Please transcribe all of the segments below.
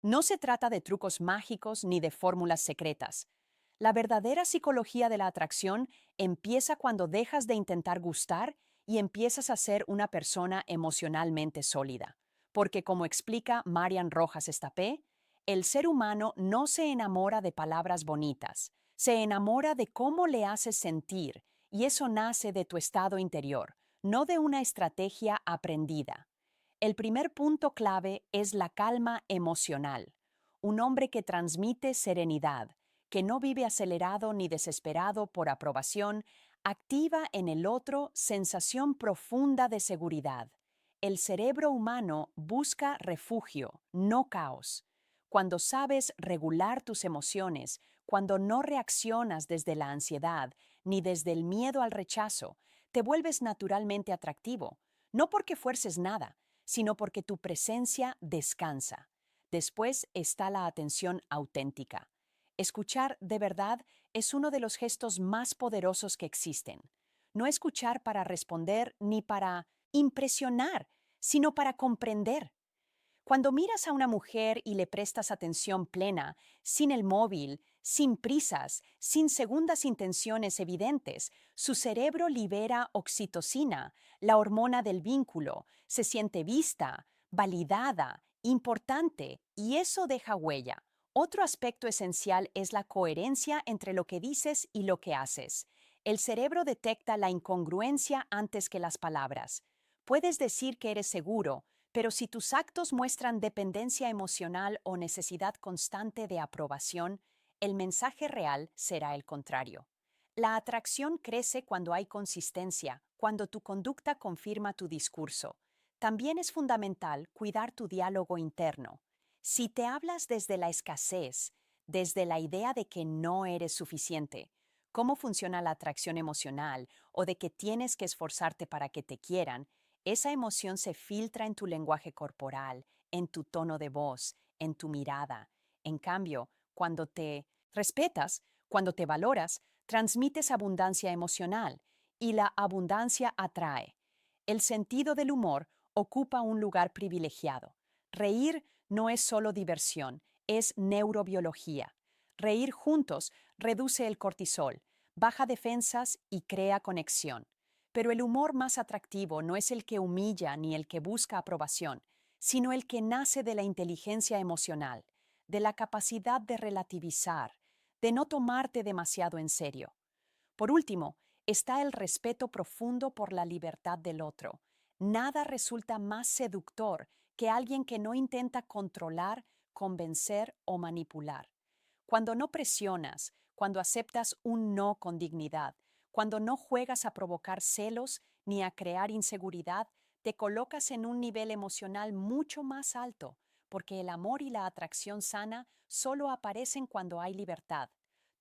No se trata de trucos mágicos ni de fórmulas secretas. La verdadera psicología de la atracción empieza cuando dejas de intentar gustar y empiezas a ser una persona emocionalmente sólida. Porque como explica Marian Rojas Estapé, el ser humano no se enamora de palabras bonitas, se enamora de cómo le haces sentir, y eso nace de tu estado interior, no de una estrategia aprendida. El primer punto clave es la calma emocional. Un hombre que transmite serenidad, que no vive acelerado ni desesperado por aprobación, activa en el otro sensación profunda de seguridad. El cerebro humano busca refugio, no caos. Cuando sabes regular tus emociones, cuando no reaccionas desde la ansiedad ni desde el miedo al rechazo, te vuelves naturalmente atractivo, no porque fuerces nada, sino porque tu presencia descansa. Después está la atención auténtica. Escuchar de verdad es uno de los gestos más poderosos que existen. No escuchar para responder ni para impresionar, sino para comprender. Cuando miras a una mujer y le prestas atención plena, sin el móvil, sin prisas, sin segundas intenciones evidentes, su cerebro libera oxitocina, la hormona del vínculo, se siente vista, validada, importante, y eso deja huella. Otro aspecto esencial es la coherencia entre lo que dices y lo que haces. El cerebro detecta la incongruencia antes que las palabras. Puedes decir que eres seguro, pero si tus actos muestran dependencia emocional o necesidad constante de aprobación, el mensaje real será el contrario. La atracción crece cuando hay consistencia, cuando tu conducta confirma tu discurso. También es fundamental cuidar tu diálogo interno. Si te hablas desde la escasez, desde la idea de que no eres suficiente, cómo funciona la atracción emocional o de que tienes que esforzarte para que te quieran, esa emoción se filtra en tu lenguaje corporal, en tu tono de voz, en tu mirada. En cambio, cuando te respetas, cuando te valoras, transmites abundancia emocional y la abundancia atrae. El sentido del humor ocupa un lugar privilegiado. Reír no es solo diversión, es neurobiología. Reír juntos reduce el cortisol, baja defensas y crea conexión. Pero el humor más atractivo no es el que humilla ni el que busca aprobación, sino el que nace de la inteligencia emocional, de la capacidad de relativizar, de no tomarte demasiado en serio. Por último, está el respeto profundo por la libertad del otro. Nada resulta más seductor que alguien que no intenta controlar, convencer o manipular. Cuando no presionas, cuando aceptas un no con dignidad, cuando no juegas a provocar celos ni a crear inseguridad, te colocas en un nivel emocional mucho más alto, porque el amor y la atracción sana solo aparecen cuando hay libertad.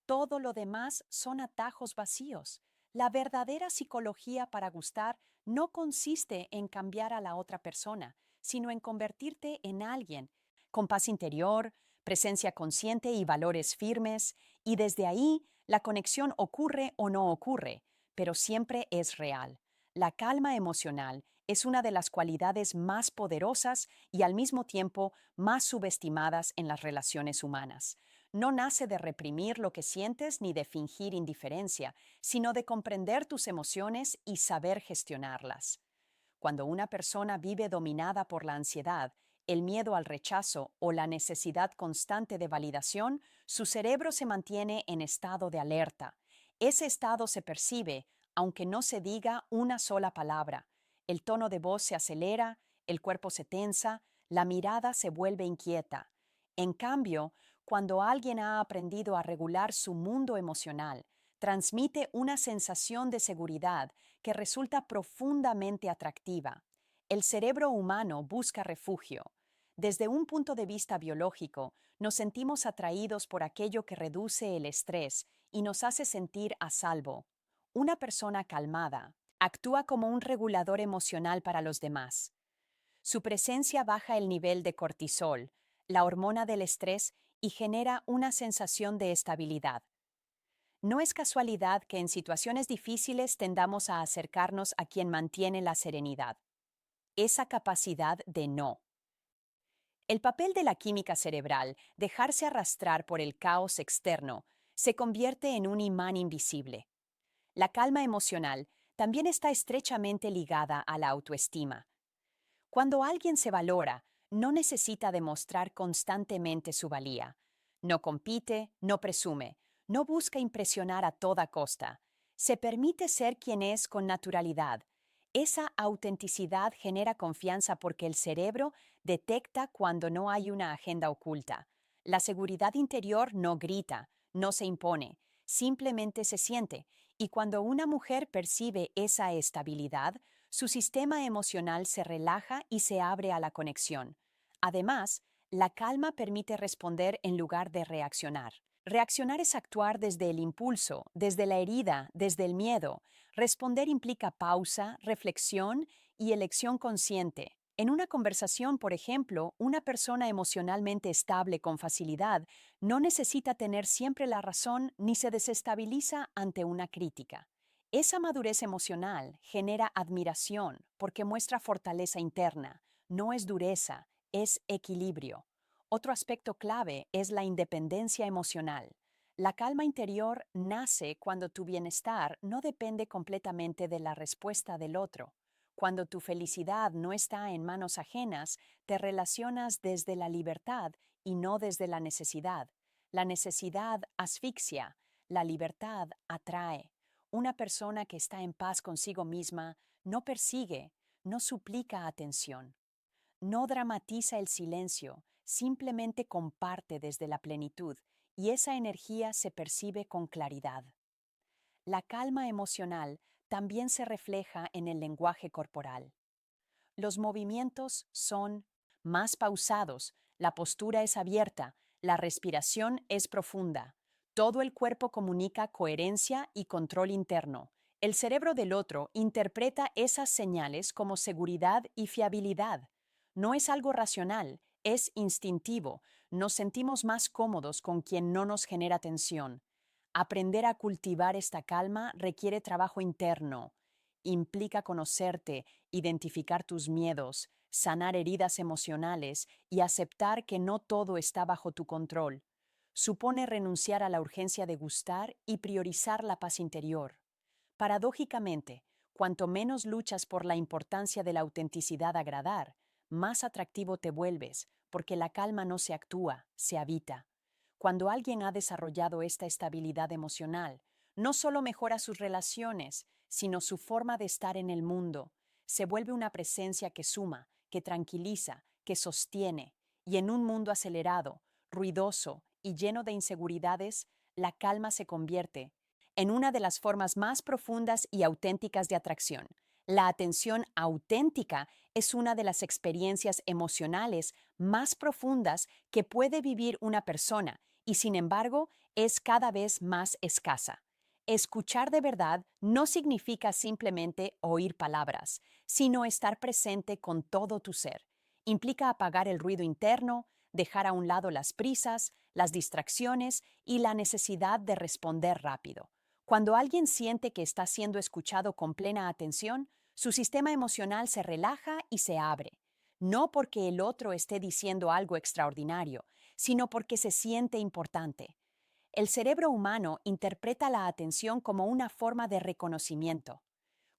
Todo lo demás son atajos vacíos. La verdadera psicología para gustar no consiste en cambiar a la otra persona, sino en convertirte en alguien con paz interior, presencia consciente y valores firmes, y desde ahí la conexión ocurre o no ocurre, pero siempre es real. La calma emocional es una de las cualidades más poderosas y al mismo tiempo más subestimadas en las relaciones humanas. No nace de reprimir lo que sientes ni de fingir indiferencia, sino de comprender tus emociones y saber gestionarlas. Cuando una persona vive dominada por la ansiedad, el miedo al rechazo o la necesidad constante de validación, su cerebro se mantiene en estado de alerta. Ese estado se percibe, aunque no se diga una sola palabra. El tono de voz se acelera, el cuerpo se tensa, la mirada se vuelve inquieta. En cambio, cuando alguien ha aprendido a regular su mundo emocional, transmite una sensación de seguridad que resulta profundamente atractiva. El cerebro humano busca refugio. Desde un punto de vista biológico, nos sentimos atraídos por aquello que reduce el estrés y nos hace sentir a salvo. Una persona calmada actúa como un regulador emocional para los demás. Su presencia baja el nivel de cortisol, la hormona del estrés, y genera una sensación de estabilidad. No es casualidad que en situaciones difíciles tendamos a acercarnos a quien mantiene la serenidad. Esa capacidad de no El papel de la química cerebral, dejarse arrastrar por el caos externo, se convierte en un imán invisible. La calma emocional también está estrechamente ligada a la autoestima. Cuando alguien se valora, no necesita demostrar constantemente su valía. No compite, no presume, no busca impresionar a toda costa. Se permite ser quien es con naturalidad. Esa autenticidad genera confianza porque el cerebro detecta cuando no hay una agenda oculta. La seguridad interior no grita, no se impone, simplemente se siente. Y cuando una mujer percibe esa estabilidad, su sistema emocional se relaja y se abre a la conexión. Además, la calma permite responder en lugar de reaccionar. Reaccionar es actuar desde el impulso, desde la herida, desde el miedo. Responder implica pausa, reflexión y elección consciente. En una conversación, por ejemplo, una persona emocionalmente estable con facilidad no necesita tener siempre la razón ni se desestabiliza ante una crítica. Esa madurez emocional genera admiración porque muestra fortaleza interna, no es dureza, es equilibrio. Otro aspecto clave es la independencia emocional. La calma interior nace cuando tu bienestar no depende completamente de la respuesta del otro. Cuando tu felicidad no está en manos ajenas, te relacionas desde la libertad y no desde la necesidad. La necesidad asfixia, la libertad atrae. Una persona que está en paz consigo misma no persigue, no suplica atención, no dramatiza el silencio, simplemente comparte desde la plenitud y esa energía se percibe con claridad. La calma emocional también se refleja en el lenguaje corporal. Los movimientos son más pausados, la postura es abierta, la respiración es profunda. Todo el cuerpo comunica coherencia y control interno. El cerebro del otro interpreta esas señales como seguridad y fiabilidad. No es algo racional, es instintivo. Nos sentimos más cómodos con quien no nos genera tensión. Aprender a cultivar esta calma requiere trabajo interno. Implica conocerte, identificar tus miedos, sanar heridas emocionales y aceptar que no todo está bajo tu control. Supone renunciar a la urgencia de gustar y priorizar la paz interior. Paradójicamente, cuanto menos luchas por la importancia de la autenticidad agradar, más atractivo te vuelves, porque la calma no se actúa, se habita. Cuando alguien ha desarrollado esta estabilidad emocional, no solo mejora sus relaciones, sino su forma de estar en el mundo. Se vuelve una presencia que suma, que tranquiliza, que sostiene. Y en un mundo acelerado, ruidoso y lleno de inseguridades, la calma se convierte en una de las formas más profundas y auténticas de atracción. La atención auténtica es una de las experiencias emocionales más profundas que puede vivir una persona y, sin embargo, es cada vez más escasa. Escuchar de verdad no significa simplemente oír palabras, sino estar presente con todo tu ser. Implica apagar el ruido interno, dejar a un lado las prisas, las distracciones y la necesidad de responder rápido. Cuando alguien siente que está siendo escuchado con plena atención, su sistema emocional se relaja y se abre. No porque el otro esté diciendo algo extraordinario, sino porque se siente importante. El cerebro humano interpreta la atención como una forma de reconocimiento.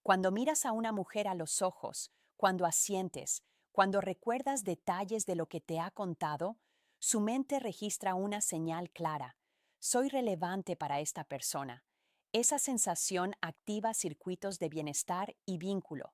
Cuando miras a una mujer a los ojos, cuando asientes, cuando recuerdas detalles de lo que te ha contado, su mente registra una señal clara. Soy relevante para esta persona. Esa sensación activa circuitos de bienestar y vínculo.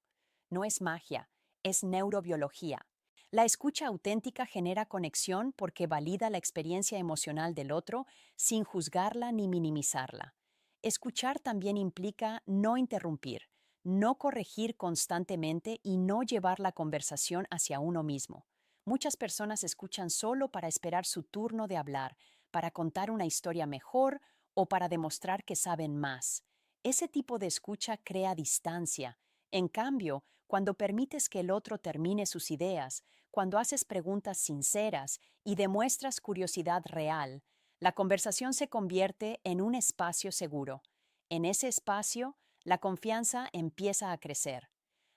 No es magia, es neurobiología. La escucha auténtica genera conexión porque valida la experiencia emocional del otro sin juzgarla ni minimizarla. Escuchar también implica no interrumpir, no corregir constantemente y no llevar la conversación hacia uno mismo. Muchas personas escuchan solo para esperar su turno de hablar, para contar una historia mejor o para demostrar que saben más. Ese tipo de escucha crea distancia. En cambio, cuando permites que el otro termine sus ideas, cuando haces preguntas sinceras y demuestras curiosidad real, la conversación se convierte en un espacio seguro. En ese espacio, la confianza empieza a crecer.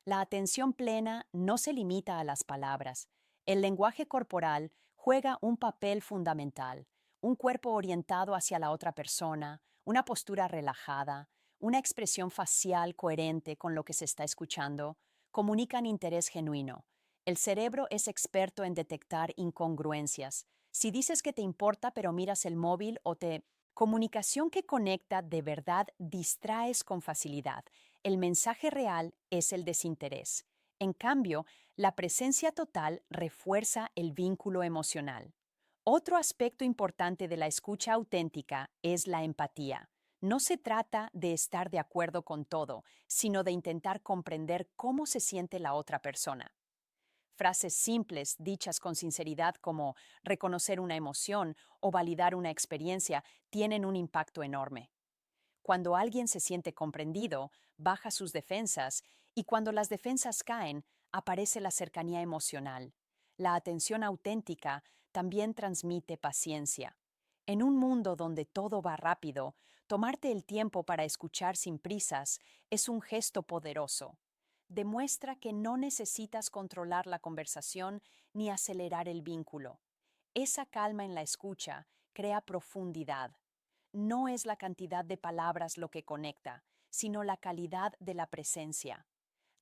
La atención plena no se limita a las palabras. El lenguaje corporal juega un papel fundamental. Un cuerpo orientado hacia la otra persona, una postura relajada, una expresión facial coherente con lo que se está escuchando, comunican interés genuino. El cerebro es experto en detectar incongruencias. Si dices que te importa pero miras el móvil o te... Comunicación que conecta de verdad distraes con facilidad. El mensaje real es el desinterés. En cambio, la presencia total refuerza el vínculo emocional. Otro aspecto importante de la escucha auténtica es la empatía. No se trata de estar de acuerdo con todo, sino de intentar comprender cómo se siente la otra persona. Frases simples, dichas con sinceridad como reconocer una emoción o validar una experiencia, tienen un impacto enorme. Cuando alguien se siente comprendido, baja sus defensas y cuando las defensas caen, aparece la cercanía emocional. La atención auténtica también transmite paciencia. En un mundo donde todo va rápido, tomarte el tiempo para escuchar sin prisas es un gesto poderoso. Demuestra que no necesitas controlar la conversación ni acelerar el vínculo. Esa calma en la escucha crea profundidad. No es la cantidad de palabras lo que conecta, sino la calidad de la presencia.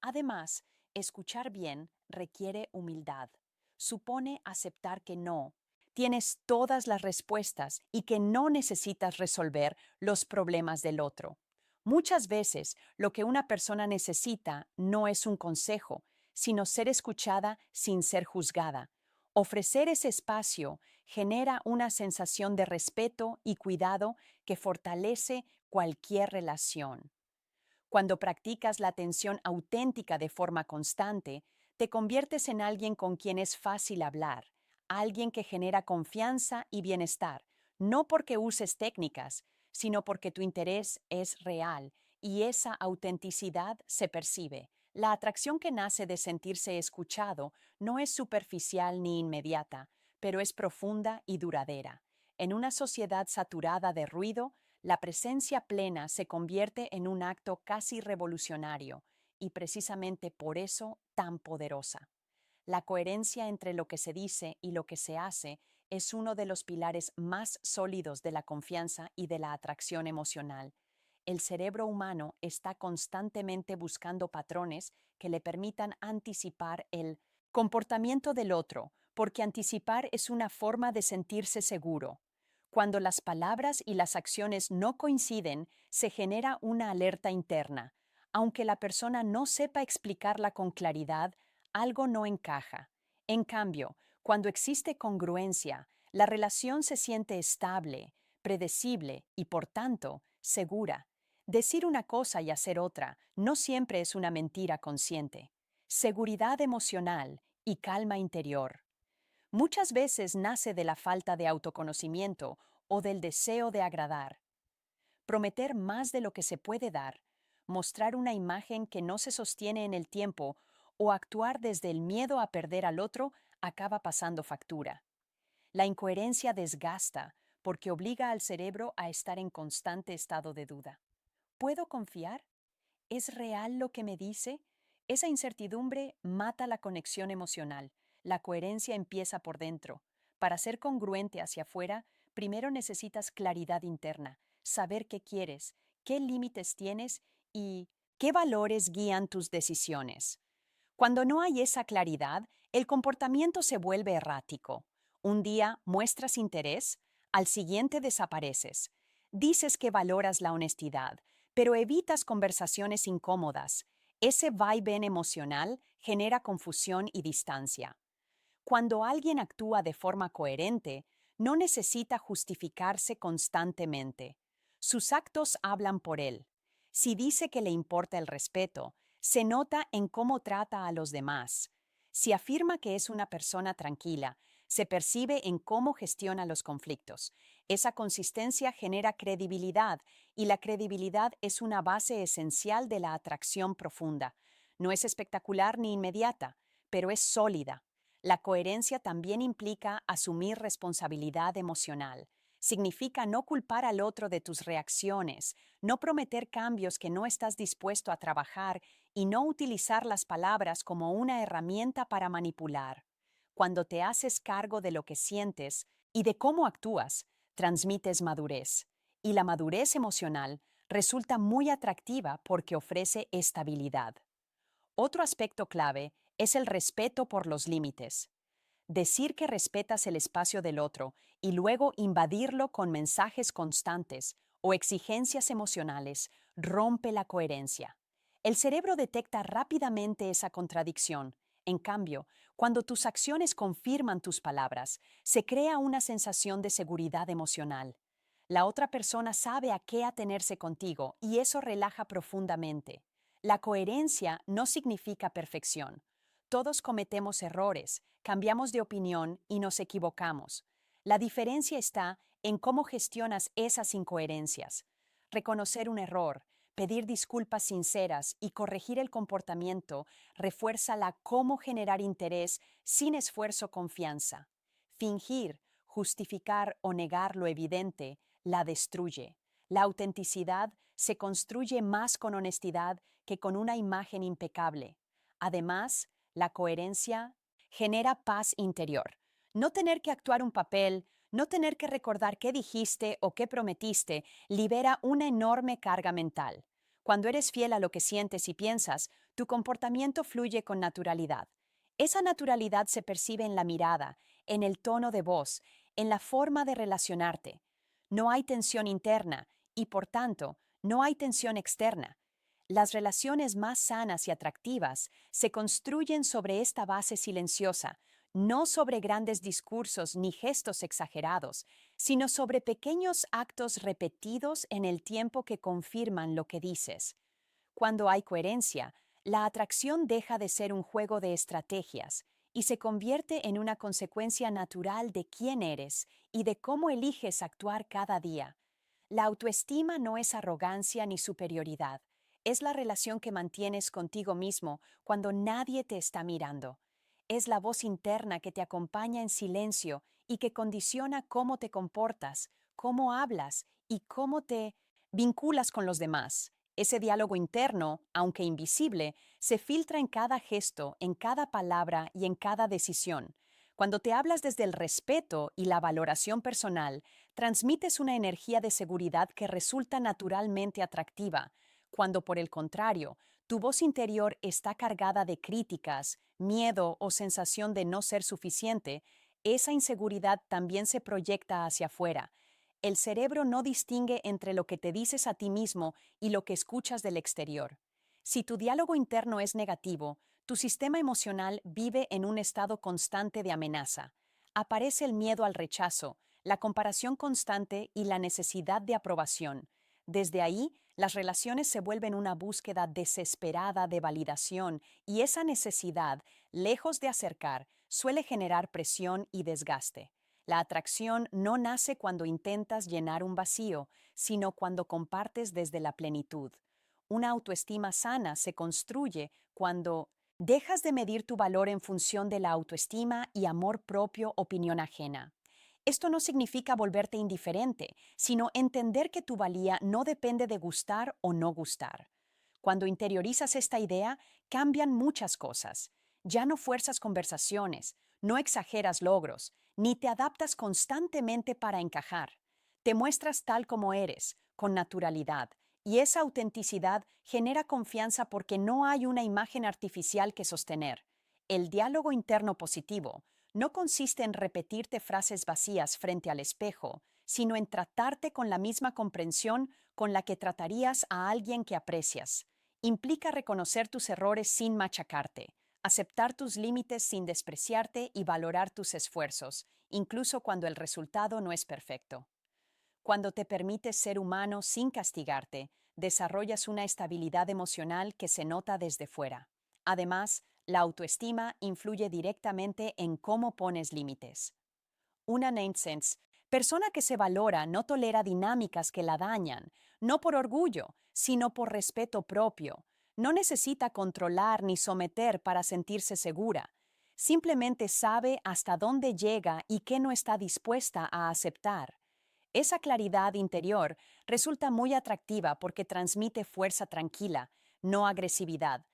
Además, escuchar bien requiere humildad. Supone aceptar que no tienes todas las respuestas y que no necesitas resolver los problemas del otro. Muchas veces lo que una persona necesita no es un consejo, sino ser escuchada sin ser juzgada. Ofrecer ese espacio genera una sensación de respeto y cuidado que fortalece cualquier relación. Cuando practicas la atención auténtica de forma constante, te conviertes en alguien con quien es fácil hablar, alguien que genera confianza y bienestar, no porque uses técnicas, sino porque tu interés es real y esa autenticidad se percibe. La atracción que nace de sentirse escuchado no es superficial ni inmediata, pero es profunda y duradera. En una sociedad saturada de ruido, la presencia plena se convierte en un acto casi revolucionario y precisamente por eso tan poderosa. La coherencia entre lo que se dice y lo que se hace es uno de los pilares más sólidos de la confianza y de la atracción emocional. El cerebro humano está constantemente buscando patrones que le permitan anticipar el comportamiento del otro, porque anticipar es una forma de sentirse seguro. Cuando las palabras y las acciones no coinciden, se genera una alerta interna. Aunque la persona no sepa explicarla con claridad, algo no encaja. En cambio, cuando existe congruencia, la relación se siente estable, predecible y, por tanto, segura. Decir una cosa y hacer otra no siempre es una mentira consciente. Seguridad emocional y calma interior. Muchas veces nace de la falta de autoconocimiento o del deseo de agradar. Prometer más de lo que se puede dar, mostrar una imagen que no se sostiene en el tiempo o actuar desde el miedo a perder al otro acaba pasando factura. La incoherencia desgasta porque obliga al cerebro a estar en constante estado de duda. ¿Puedo confiar? ¿Es real lo que me dice? Esa incertidumbre mata la conexión emocional. La coherencia empieza por dentro. Para ser congruente hacia afuera, primero necesitas claridad interna, saber qué quieres, qué límites tienes y qué valores guían tus decisiones. Cuando no hay esa claridad, el comportamiento se vuelve errático. Un día muestras interés, al siguiente desapareces. Dices que valoras la honestidad, pero evitas conversaciones incómodas. Ese vaivén emocional genera confusión y distancia. Cuando alguien actúa de forma coherente, no necesita justificarse constantemente. Sus actos hablan por él. Si dice que le importa el respeto, se nota en cómo trata a los demás. Si afirma que es una persona tranquila, se percibe en cómo gestiona los conflictos. Esa consistencia genera credibilidad y la credibilidad es una base esencial de la atracción profunda. No es espectacular ni inmediata, pero es sólida. La coherencia también implica asumir responsabilidad emocional. Significa no culpar al otro de tus reacciones, no prometer cambios que no estás dispuesto a trabajar y no utilizar las palabras como una herramienta para manipular. Cuando te haces cargo de lo que sientes y de cómo actúas, transmites madurez. Y la madurez emocional resulta muy atractiva porque ofrece estabilidad. Otro aspecto clave es el respeto por los límites. Decir que respetas el espacio del otro y luego invadirlo con mensajes constantes o exigencias emocionales rompe la coherencia. El cerebro detecta rápidamente esa contradicción. En cambio, cuando tus acciones confirman tus palabras, se crea una sensación de seguridad emocional. La otra persona sabe a qué atenerse contigo y eso relaja profundamente. La coherencia no significa perfección. Todos cometemos errores, cambiamos de opinión y nos equivocamos. La diferencia está en cómo gestionas esas incoherencias. Reconocer un error, pedir disculpas sinceras y corregir el comportamiento refuerza la cómo generar interés sin esfuerzo confianza. Fingir, justificar o negar lo evidente la destruye. La autenticidad se construye más con honestidad que con una imagen impecable. Además, la coherencia genera paz interior. No tener que actuar un papel, no tener que recordar qué dijiste o qué prometiste, libera una enorme carga mental. Cuando eres fiel a lo que sientes y piensas, tu comportamiento fluye con naturalidad. Esa naturalidad se percibe en la mirada, en el tono de voz, en la forma de relacionarte. No hay tensión interna y, por tanto, no hay tensión externa. Las relaciones más sanas y atractivas se construyen sobre esta base silenciosa, no sobre grandes discursos ni gestos exagerados, sino sobre pequeños actos repetidos en el tiempo que confirman lo que dices. Cuando hay coherencia, la atracción deja de ser un juego de estrategias y se convierte en una consecuencia natural de quién eres y de cómo eliges actuar cada día. La autoestima no es arrogancia ni superioridad, es la relación que mantienes contigo mismo cuando nadie te está mirando. Es la voz interna que te acompaña en silencio y que condiciona cómo te comportas, cómo hablas y cómo te vinculas con los demás. Ese diálogo interno, aunque invisible, se filtra en cada gesto, en cada palabra y en cada decisión. Cuando te hablas desde el respeto y la valoración personal, transmites una energía de seguridad que resulta naturalmente atractiva. Cuando, por el contrario, tu voz interior está cargada de críticas, miedo o sensación de no ser suficiente, esa inseguridad también se proyecta hacia afuera. El cerebro no distingue entre lo que te dices a ti mismo y lo que escuchas del exterior. Si tu diálogo interno es negativo, tu sistema emocional vive en un estado constante de amenaza. Aparece el miedo al rechazo, la comparación constante y la necesidad de aprobación. Desde ahí, las relaciones se vuelven una búsqueda desesperada de validación y esa necesidad, lejos de acercar, suele generar presión y desgaste. La atracción no nace cuando intentas llenar un vacío, sino cuando compartes desde la plenitud. Una autoestima sana se construye cuando dejas de medir tu valor en función de la autoestima y amor propio, opinión ajena. Esto no significa volverte indiferente, sino entender que tu valía no depende de gustar o no gustar. Cuando interiorizas esta idea, cambian muchas cosas. Ya no fuerzas conversaciones, no exageras logros, ni te adaptas constantemente para encajar. Te muestras tal como eres, con naturalidad, y esa autenticidad genera confianza porque no hay una imagen artificial que sostener. El diálogo interno positivo no consiste en repetirte frases vacías frente al espejo, sino en tratarte con la misma comprensión con la que tratarías a alguien que aprecias. Implica reconocer tus errores sin machacarte, aceptar tus límites sin despreciarte y valorar tus esfuerzos, incluso cuando el resultado no es perfecto. Cuando te permites ser humano sin castigarte, desarrollas una estabilidad emocional que se nota desde fuera. Además, la autoestima influye directamente en cómo pones límites. Una nonsense, persona que se valora no tolera dinámicas que la dañan, no por orgullo, sino por respeto propio. No necesita controlar ni someter para sentirse segura. Simplemente sabe hasta dónde llega y qué no está dispuesta a aceptar. Esa claridad interior resulta muy atractiva porque transmite fuerza tranquila, no agresividad.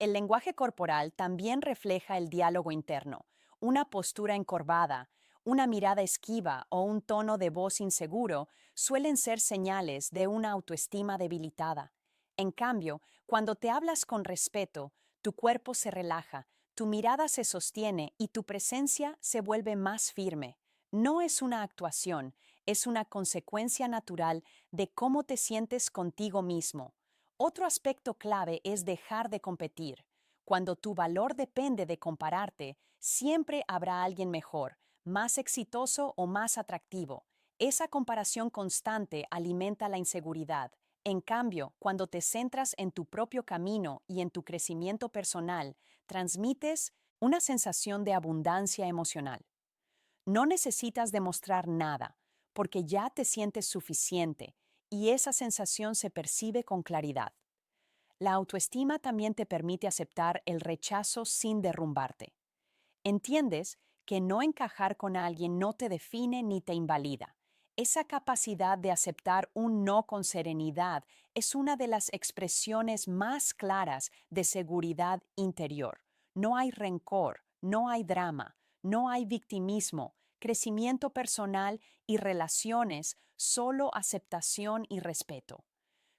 El lenguaje corporal también refleja el diálogo interno. una postura encorvada, una mirada esquiva o un tono de voz inseguro suelen ser señales de una autoestima debilitada. En cambio, cuando te hablas con respeto, tu cuerpo se relaja, tu mirada se sostiene y tu presencia se vuelve más firme. No es una actuación, es una consecuencia natural de cómo te sientes contigo mismo. Otro aspecto clave es dejar de competir. Cuando tu valor depende de compararte, siempre habrá alguien mejor, más exitoso o más atractivo. Esa comparación constante alimenta la inseguridad. En cambio, cuando te centras en tu propio camino y en tu crecimiento personal, transmites una sensación de abundancia emocional. No necesitas demostrar nada, porque ya te sientes suficiente y esa sensación se percibe con claridad. La autoestima también te permite aceptar el rechazo sin derrumbarte. Entiendes que no encajar con alguien no te define ni te invalida. Esa capacidad de aceptar un no con serenidad es una de las expresiones más claras de seguridad interior. No hay rencor, no hay drama, no hay victimismo, crecimiento personal y relaciones, solo aceptación y respeto.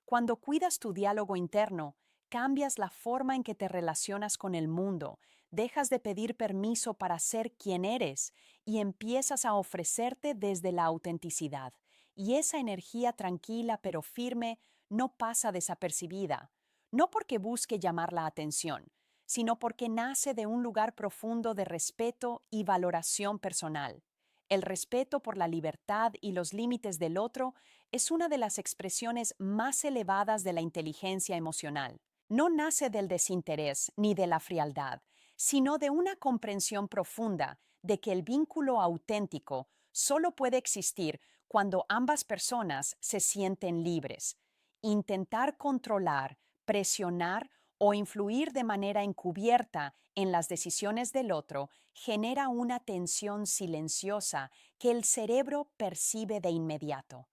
Cuando cuidas tu diálogo interno, cambias la forma en que te relacionas con el mundo, dejas de pedir permiso para ser quien eres y empiezas a ofrecerte desde la autenticidad. Y esa energía tranquila pero firme no pasa desapercibida, no porque busque llamar la atención, sino porque nace de un lugar profundo de respeto y valoración personal. El respeto por la libertad y los límites del otro es una de las expresiones más elevadas de la inteligencia emocional. No nace del desinterés ni de la frialdad, sino de una comprensión profunda de que el vínculo auténtico solo puede existir cuando ambas personas se sienten libres. Intentar controlar, presionar o influir de manera encubierta en las decisiones del otro genera una tensión silenciosa que el cerebro percibe de inmediato.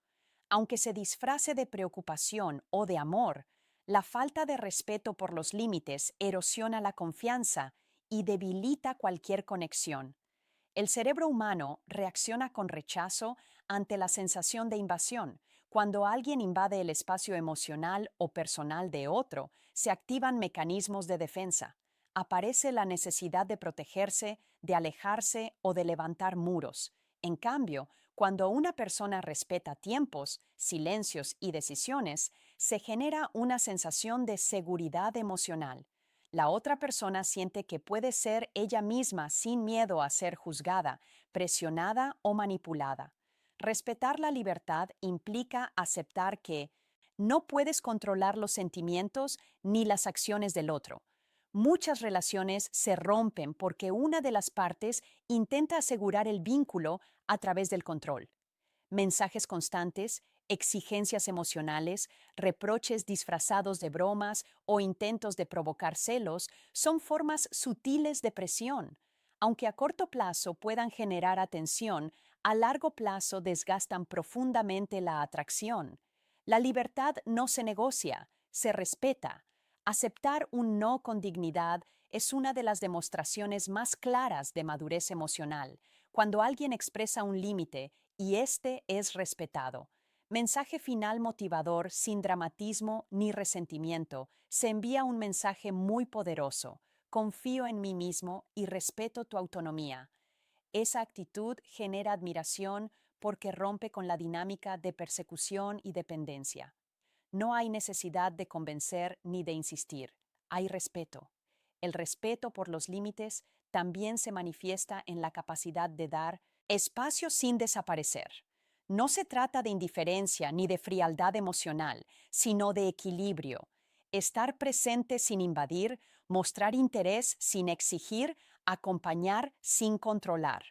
Aunque se disfrace de preocupación o de amor, la falta de respeto por los límites erosiona la confianza y debilita cualquier conexión. El cerebro humano reacciona con rechazo ante la sensación de invasión. Cuando alguien invade el espacio emocional o personal de otro, se activan mecanismos de defensa. Aparece la necesidad de protegerse, de alejarse o de levantar muros. En cambio, cuando una persona respeta tiempos, silencios y decisiones, se genera una sensación de seguridad emocional. La otra persona siente que puede ser ella misma sin miedo a ser juzgada, presionada o manipulada. Respetar la libertad implica aceptar que no puedes controlar los sentimientos ni las acciones del otro. Muchas relaciones se rompen porque una de las partes intenta asegurar el vínculo a través del control. Mensajes constantes, exigencias emocionales, reproches disfrazados de bromas o intentos de provocar celos son formas sutiles de presión. Aunque a corto plazo puedan generar atención, a largo plazo desgastan profundamente la atracción. La libertad no se negocia, se respeta. Aceptar un no con dignidad es una de las demostraciones más claras de madurez emocional. Cuando alguien expresa un límite y este es respetado. Mensaje final motivador sin dramatismo ni resentimiento. Se envía un mensaje muy poderoso. Confío en mí mismo y respeto tu autonomía. Esa actitud genera admiración porque rompe con la dinámica de persecución y dependencia. No hay necesidad de convencer ni de insistir. Hay respeto. El respeto por los límites también se manifiesta en la capacidad de dar espacio sin desaparecer. No se trata de indiferencia ni de frialdad emocional, sino de equilibrio. Estar presente sin invadir, mostrar interés sin exigir, acompañar sin controlar.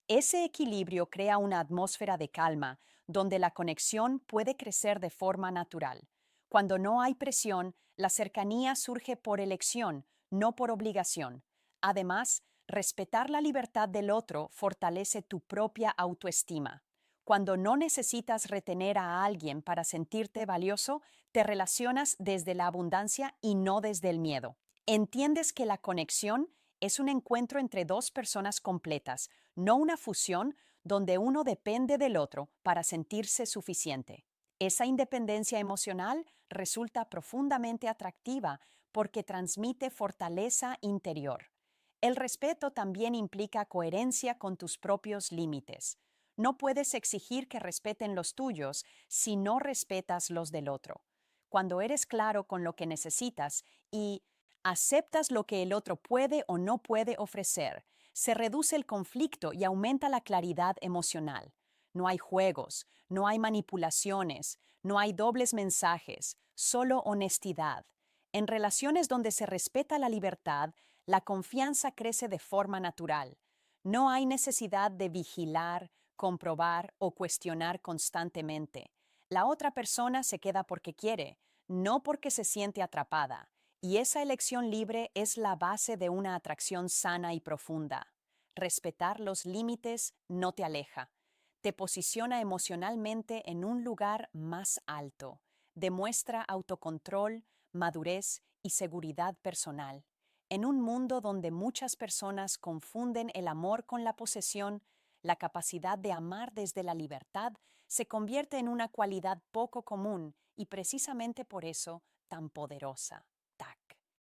Ese equilibrio crea una atmósfera de calma, donde la conexión puede crecer de forma natural. Cuando no hay presión, la cercanía surge por elección, no por obligación. Además, respetar la libertad del otro fortalece tu propia autoestima. Cuando no necesitas retener a alguien para sentirte valioso, te relacionas desde la abundancia y no desde el miedo. Entiendes que la conexión Es un encuentro entre dos personas completas, no una fusión donde uno depende del otro para sentirse suficiente. Esa independencia emocional resulta profundamente atractiva porque transmite fortaleza interior. El respeto también implica coherencia con tus propios límites. No puedes exigir que respeten los tuyos si no respetas los del otro. Cuando eres claro con lo que necesitas y aceptas lo que el otro puede o no puede ofrecer, se reduce el conflicto y aumenta la claridad emocional. No hay juegos, no hay manipulaciones, no hay dobles mensajes, solo honestidad. En relaciones donde se respeta la libertad, la confianza crece de forma natural. No hay necesidad de vigilar, comprobar o cuestionar constantemente. La otra persona se queda porque quiere, no porque se siente atrapada. Y esa elección libre es la base de una atracción sana y profunda. Respetar los límites no te aleja, te posiciona emocionalmente en un lugar más alto, demuestra autocontrol, madurez y seguridad personal. En un mundo donde muchas personas confunden el amor con la posesión, la capacidad de amar desde la libertad se convierte en una cualidad poco común y precisamente por eso tan poderosa.